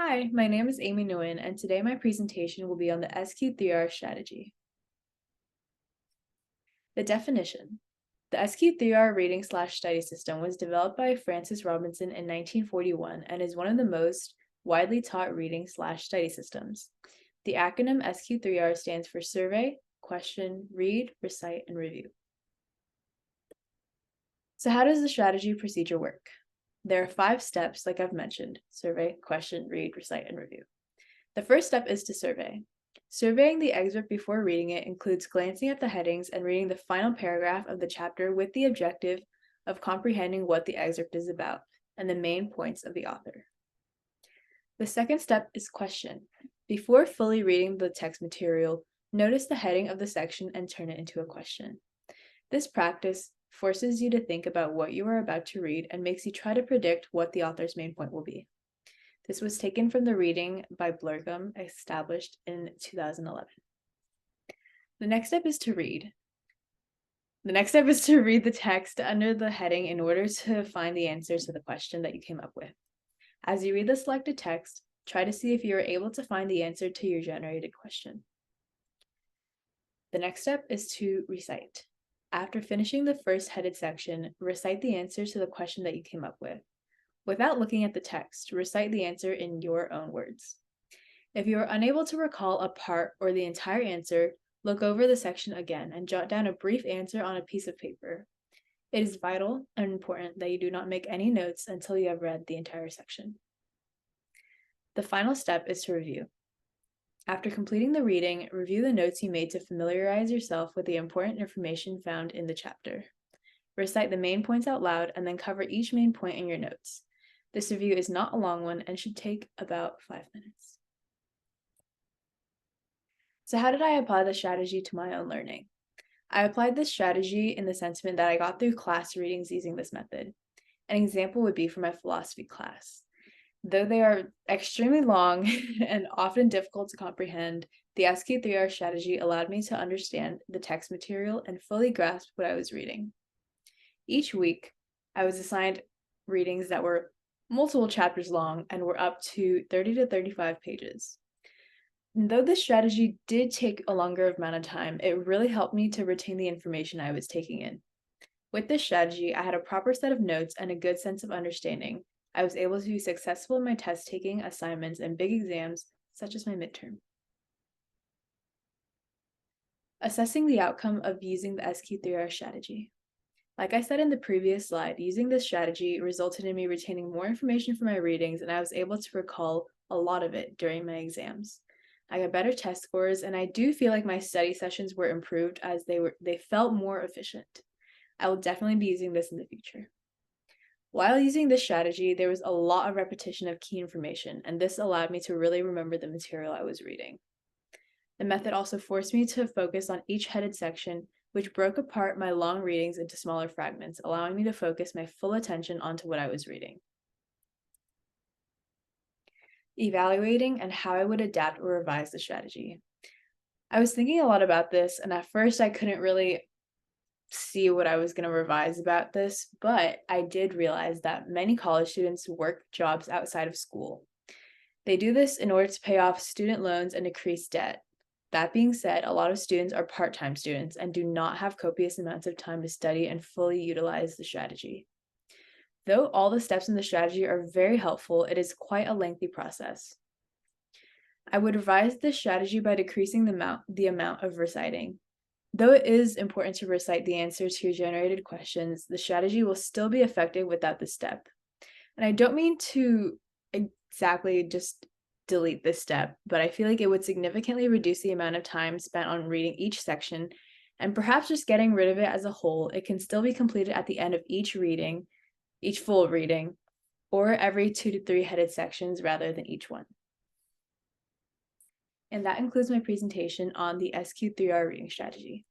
Hi, my name is Amy Nguyen, and today my presentation will be on the SQ3R strategy. The definition. The SQ3R reading/study system was developed by Francis Robinson in 1941 and is one of the most widely taught reading/study systems. The acronym SQ3R stands for Survey, Question, Read, Recite, and Review. So how does the strategy procedure work? There are 5 steps, like I've mentioned: survey, question, read, recite, and review. The first step is to survey. Surveying the excerpt before reading it includes glancing at the headings and reading the final paragraph of the chapter with the objective of comprehending what the excerpt is about and the main points of the author. The second step is question. Before fully reading the text material, notice the heading of the section and turn it into a question. This practice forces you to think about what you are about to read and makes you try to predict what the author's main point will be. This was taken from the reading by Blurcombe, established in 2011. The next step is to read. The text under the heading in order to find the answer to the question that you came up with. As you read the selected text, try to see if you are able to find the answer to your generated question. The next step is to recite. After finishing the first headed section, recite the answer to the question that you came up with. Without looking at the text, recite the answer in your own words. If you are unable to recall a part or the entire answer, look over the section again and jot down a brief answer on a piece of paper. It is vital and important that you do not make any notes until you have read the entire section. The final step is to review. After completing the reading, review the notes you made to familiarize yourself with the important information found in the chapter. Recite the main points out loud and then cover each main point in your notes. This review is not a long one and should take about 5 minutes. So how did I apply the strategy to my own learning? I applied this strategy in the sentiment that I got through class readings using this method. An example would be for my philosophy class. Though they are extremely long and often difficult to comprehend, the SQ3R strategy allowed me to understand the text material and fully grasp what I was reading. Each week, I was assigned readings that were multiple chapters long and were up to 30 to 35 pages. And though this strategy did take a longer amount of time, it really helped me to retain the information I was taking in. With this strategy, I had a proper set of notes and a good sense of understanding. I was able to be successful in my test-taking assignments and big exams, such as my midterm. Assessing the outcome of using the SQ3R strategy. Like I said in the previous slide, using this strategy resulted in me retaining more information from my readings, and I was able to recall a lot of it during my exams. I got better test scores, and I do feel like my study sessions were improved as they felt more efficient. I will definitely be using this in the future. While using this strategy, there was a lot of repetition of key information, and this allowed me to really remember the material I was reading. The method also forced me to focus on each headed section, which broke apart my long readings into smaller fragments, allowing me to focus my full attention onto what I was reading. Evaluating and how I would adapt or revise the strategy. I was thinking a lot about this, and at first I couldn't really see what I was going to revise about this, but I did realize that many college students work jobs outside of school. They do this in order to pay off student loans and decrease debt. That being said, a lot of students are part-time students and do not have copious amounts of time to study and fully utilize the strategy. Though all the steps in the strategy are very helpful, it is quite a lengthy process. I would revise this strategy by decreasing the amount of reciting. Though it is important to recite the answers to your generated questions, the strategy will still be effective without this step. And I don't mean to exactly just delete this step, but I feel like it would significantly reduce the amount of time spent on reading each section, and perhaps just getting rid of it as a whole. It can still be completed at the end of each full reading, or every 2 to 3 headed sections rather than each one. And that concludes my presentation on the SQ3R reading strategy.